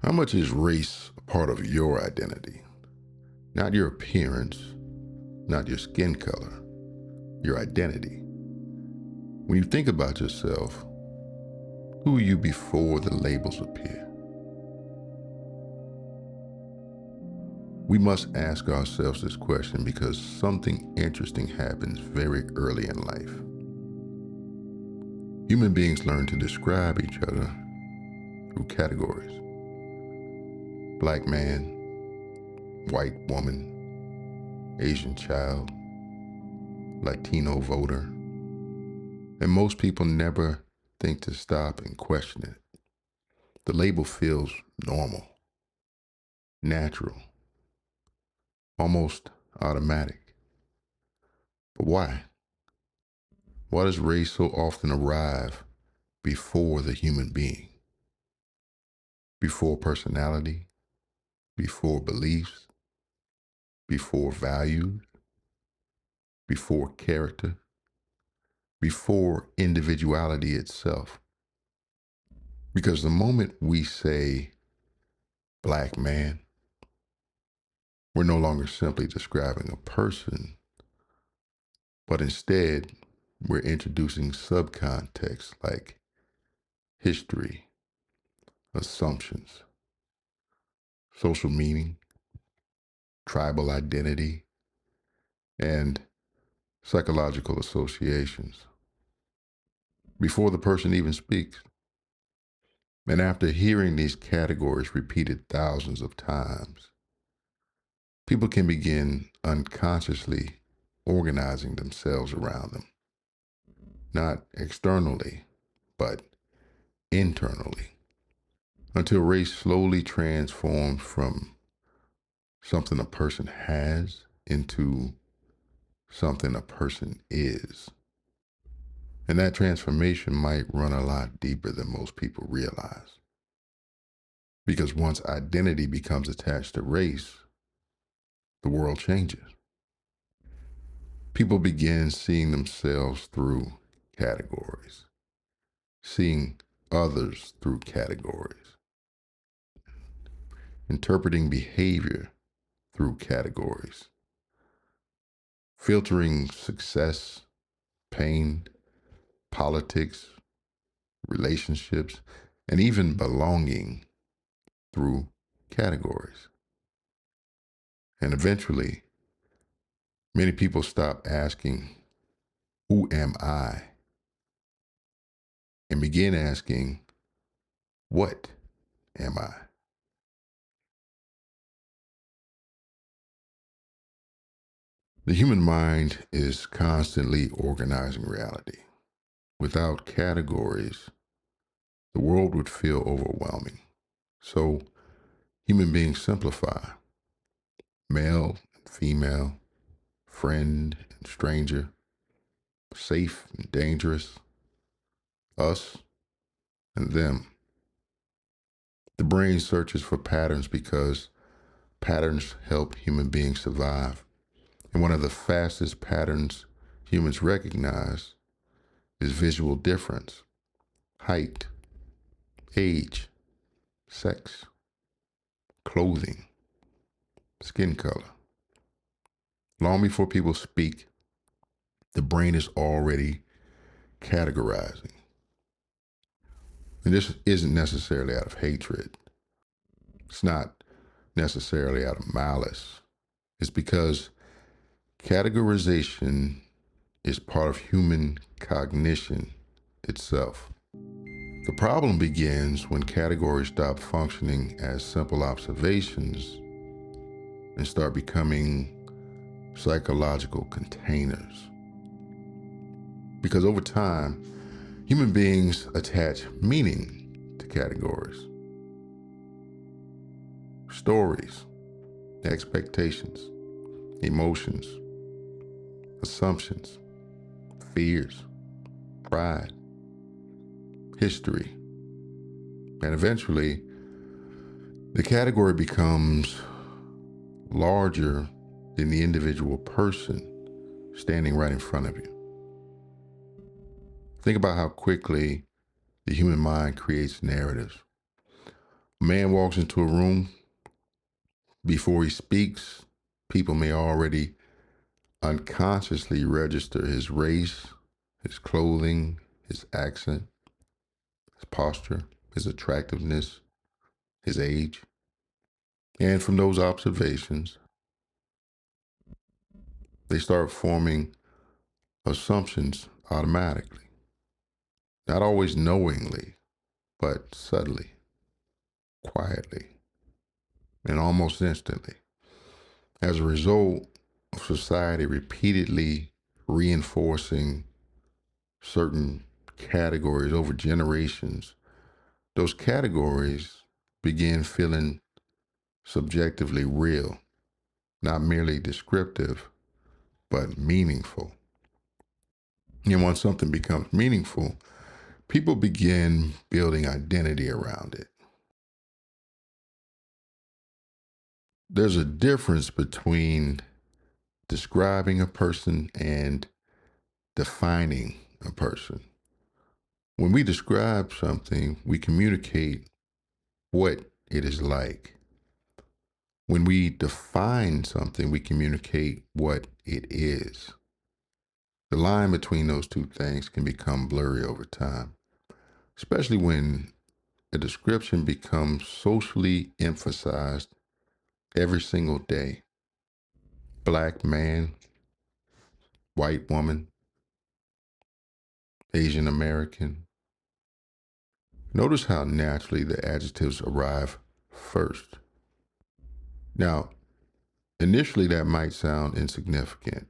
How much is race a part of your identity? Not your appearance, not your skin color, your identity. When you think about yourself, who are you before the labels appear? We must ask ourselves this question because something interesting happens very early in life. Human beings learn to describe each other through categories. Black man, white woman, Asian child, Latino voter. And most people never think to stop and question it. The label feels normal, natural, almost automatic. But why? Why does race so often arrive before the human being? Before personality, before beliefs, before values, before character, before individuality itself? Because the moment we say black man, we're no longer simply describing a person, but instead we're introducing subcontext like history, assumptions, social meaning, tribal identity, and psychological associations before the person even speaks. And after hearing these categories repeated thousands of times, people can begin unconsciously organizing themselves around them, not externally, but internally, until race slowly transforms from something a person has into something a person is. And that transformation might run a lot deeper than most people realize. Because once identity becomes attached to race, the world changes. People begin seeing themselves through categories, seeing others through categories, interpreting behavior through categories, filtering success, pain, politics, relationships, and even belonging through categories. And eventually, many people stop asking, who am I? And begin asking, what am I? The human mind is constantly organizing reality. Without categories, the world would feel overwhelming. So human beings simplify: male and female, friend and stranger, safe and dangerous, us and them. The brain searches for patterns because patterns help human beings survive. And one of the fastest patterns humans recognize is visual difference: height, age, sex, clothing, skin color. Long before people speak, the brain is already categorizing. And this isn't necessarily out of hatred. It's not necessarily out of malice. It's because categorization is part of human cognition itself. The problem begins when categories stop functioning as simple observations and start becoming psychological containers. Because over time, human beings attach meaning to categories, stories, expectations, emotions, assumptions, fears, pride, history, and eventually the category becomes larger than the individual person standing right in front of you. Think about how quickly the human mind creates narratives. A man walks into a room, before he speaks, people may already unconsciously register his race, his clothing, his accent, his posture, his attractiveness, his age. And from those observations, they start forming assumptions automatically, not always knowingly, but subtly, quietly, and almost instantly. As a result of society repeatedly reinforcing certain categories over generations, those categories begin feeling subjectively real, not merely descriptive, but meaningful. And once something becomes meaningful, people begin building identity around it. There's a difference between describing a person and defining a person. When we describe something, we communicate what it is like. When we define something, we communicate what it is. The line between those two things can become blurry over time, especially when a description becomes socially emphasized every single day. Black man, white woman, Asian American. Notice how naturally the adjectives arrive first. Now, initially that might sound insignificant.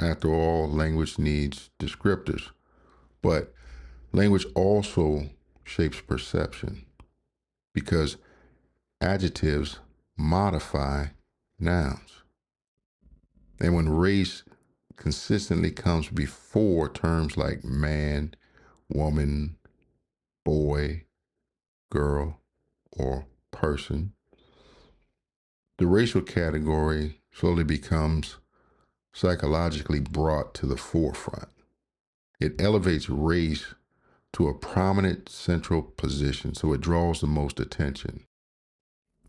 After all, language needs descriptors, but language also shapes perception because adjectives modify nouns. And when race consistently comes before terms like man, woman, boy, girl, or person, the racial category slowly becomes psychologically brought to the forefront. It elevates race to a prominent central position, so it draws the most attention.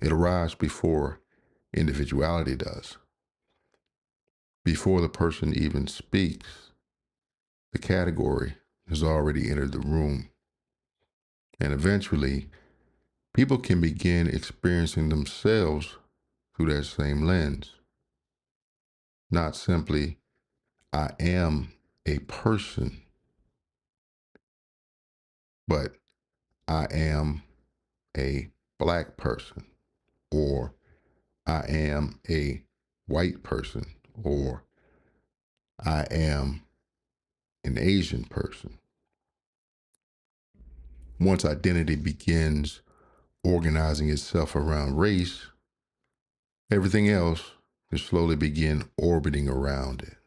It arrives before individuality does. Before the person even speaks, the category has already entered the room. And eventually, people can begin experiencing themselves through that same lens. Not simply, I am a person, but I am a black person, or I am a white person, or I am an Asian person. Once identity begins organizing itself around race, everything else can slowly begin orbiting around it.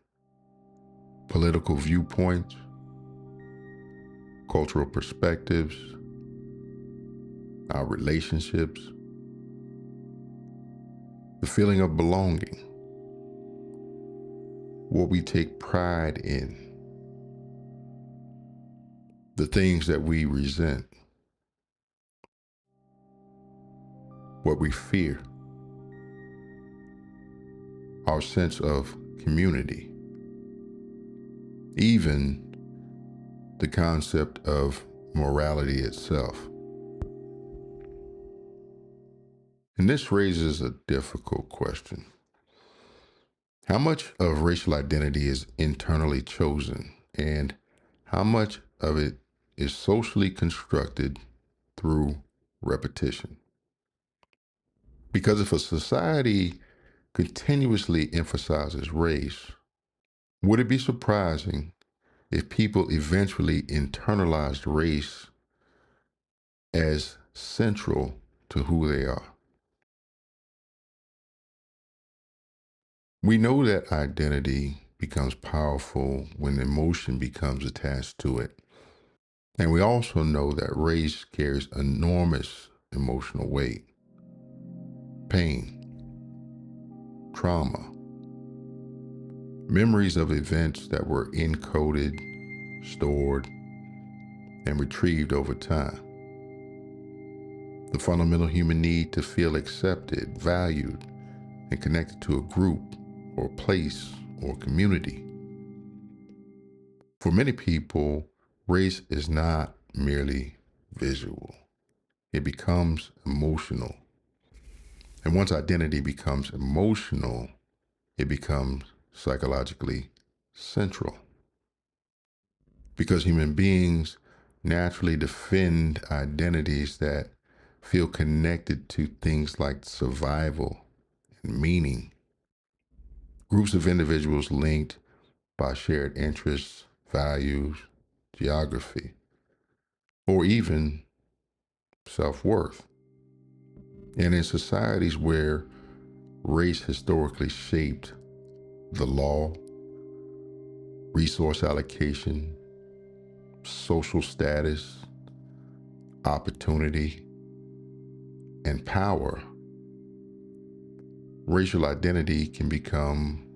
Political viewpoints, cultural perspectives, our relationships, the feeling of belonging, what we take pride in, the things that we resent, what we fear, our sense of community, even the concept of morality itself. And this raises a difficult question. How much of racial identity is internally chosen, and how much of it is socially constructed through repetition? Because if a society continuously emphasizes race, would it be surprising if people eventually internalized race as central to who they are? We know that identity becomes powerful when emotion becomes attached to it. And we also know that race carries enormous emotional weight, pain, trauma, memories of events that were encoded, stored, and retrieved over time. the fundamental human need to feel accepted, valued, and connected to a group or place or community. For many people, race is not merely visual. It becomes emotional. And once identity becomes emotional, it becomes psychologically central. Because human beings naturally defend identities that feel connected to things like survival and meaning. Groups of individuals linked by shared interests, values, geography, or even self-worth. And in societies where race historically shaped the law, resource allocation, social status, opportunity, and power, racial identity can become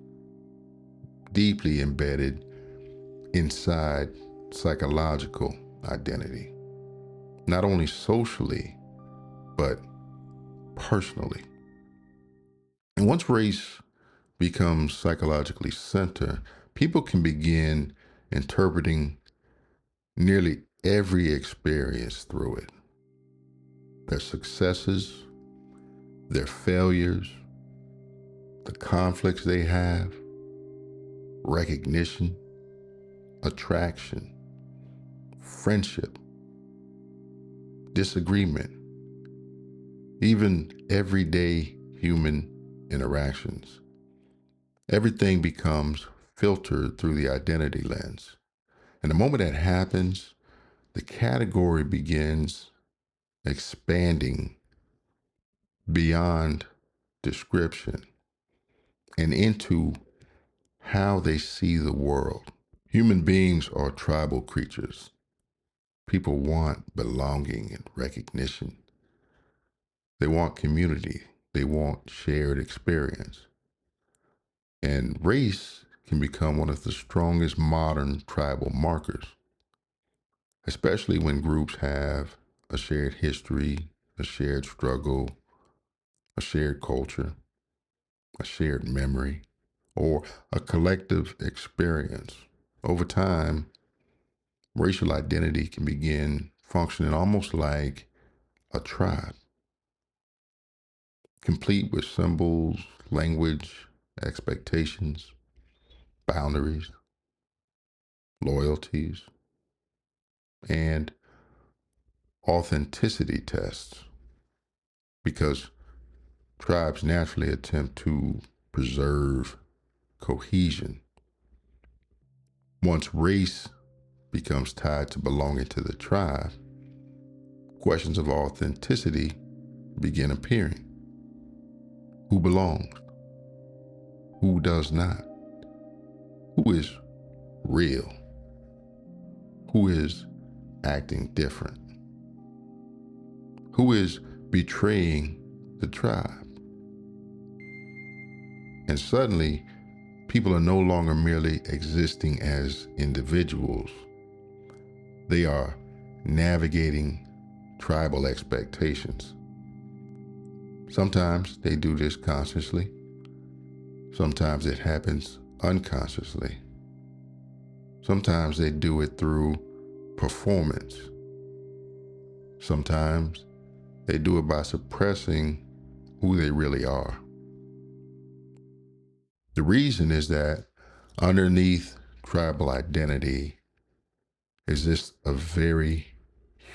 deeply embedded inside psychological identity, not only socially, but personally. And once race becomes psychologically centered, people can begin interpreting nearly every experience through it. Their successes, their failures, the conflicts they have, recognition, attraction, friendship, disagreement, even everyday human interactions. Everything becomes filtered through the identity lens. And the moment that happens, the category begins expanding beyond description and into how they see the world. Human beings are tribal creatures. People want belonging and recognition. They want community. They want shared experience. And race can become one of the strongest modern tribal markers, especially when groups have a shared history, a shared struggle, a shared culture, a shared memory, or a collective experience. Over time, racial identity can begin functioning almost like a tribe, complete with symbols, language, expectations, boundaries, loyalties, and authenticity tests, because tribes naturally attempt to preserve cohesion. Once race becomes tied to belonging to the tribe, questions of authenticity begin appearing. Who belongs? Who does not? Who is real? Who is acting different? Who is betraying the tribe? And suddenly, people are no longer merely existing as individuals. They are navigating tribal expectations. Sometimes they do this consciously. Sometimes it happens unconsciously. Sometimes they do it through performance. Sometimes they do it by suppressing who they really are. The reason is that underneath tribal identity is just a very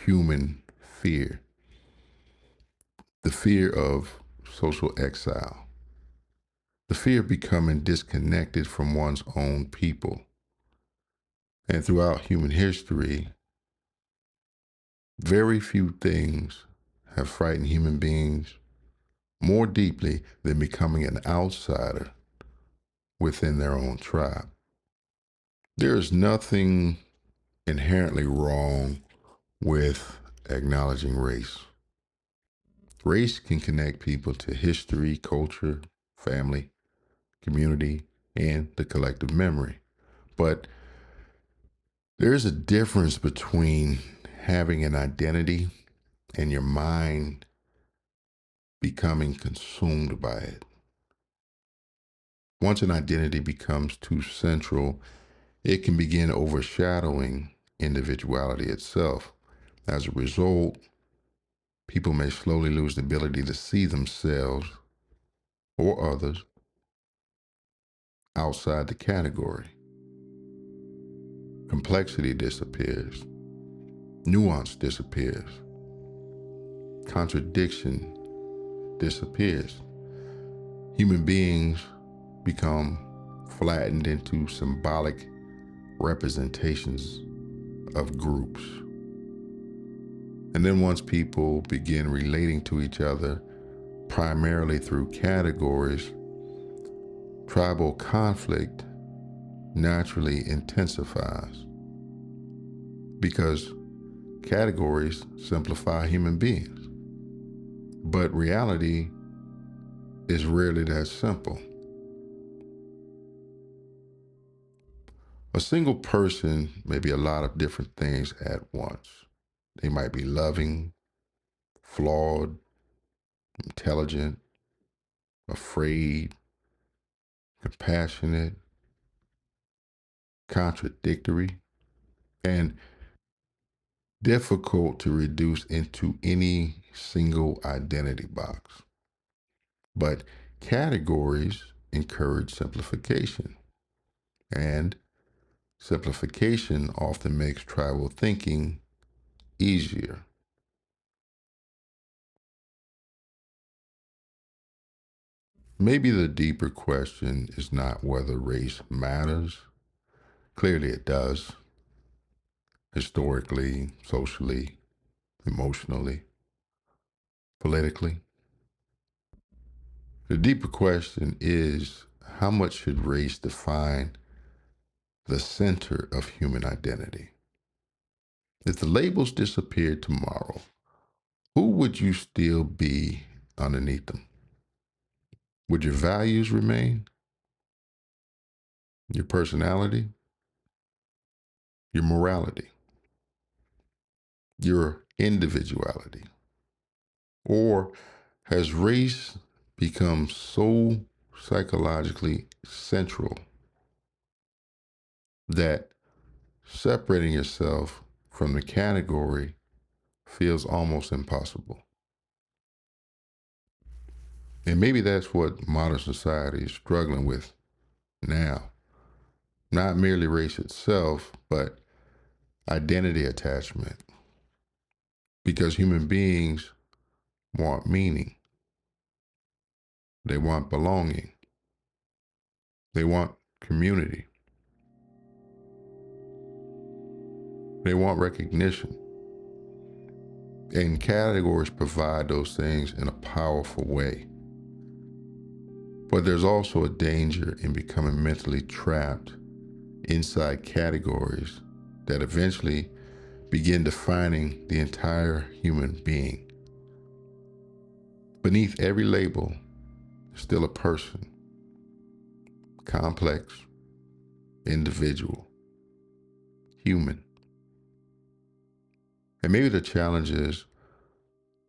human fear. The fear of social exile. The fear of becoming disconnected from one's own people. And throughout human history, very few things have frightened human beings more deeply than becoming an outsider within their own tribe. There is nothing inherently wrong with acknowledging race. Race can connect people to history, culture, family, community, and the collective memory. But there is a difference between having an identity and your mind becoming consumed by it. Once an identity becomes too central, it can begin overshadowing individuality itself. As a result, people may slowly lose the ability to see themselves or others outside the category. Complexity disappears, nuance disappears, contradiction disappears. Human beings become flattened into symbolic representations of groups. And then once people begin relating to each other primarily through categories, tribal conflict naturally intensifies because categories simplify human beings. But reality is rarely that simple. A single person may be a lot of different things at once. They might be loving, flawed, intelligent, afraid, compassionate, contradictory, and difficult to reduce into any single identity box. But categories encourage simplification, and simplification often makes tribal thinking easier. Maybe the deeper question is not whether race matters. Clearly it does, historically, socially, emotionally, politically. The deeper question is, how much should race define the center of human identity? If the labels disappeared tomorrow, who would you still be underneath them? Would your values remain? Your personality? Your morality? Your individuality? Or has race become so psychologically central that separating yourself from the category feels almost impossible? And maybe that's what modern society is struggling with now. Not merely race itself, but identity attachment. Because human beings want meaning, they want belonging, they want community, they want recognition. And categories provide those things in a powerful way. But there's also a danger in becoming mentally trapped inside categories that eventually begin defining the entire human being. Beneath every label is still a person, complex, individual, human. And maybe the challenge is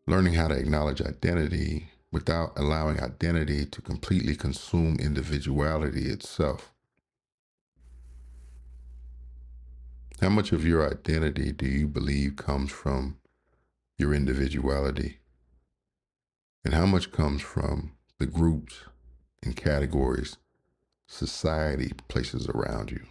learning how to acknowledge identity without allowing identity to completely consume individuality itself. How much of your identity do you believe comes from your individuality? And how much comes from the groups and categories society places around you?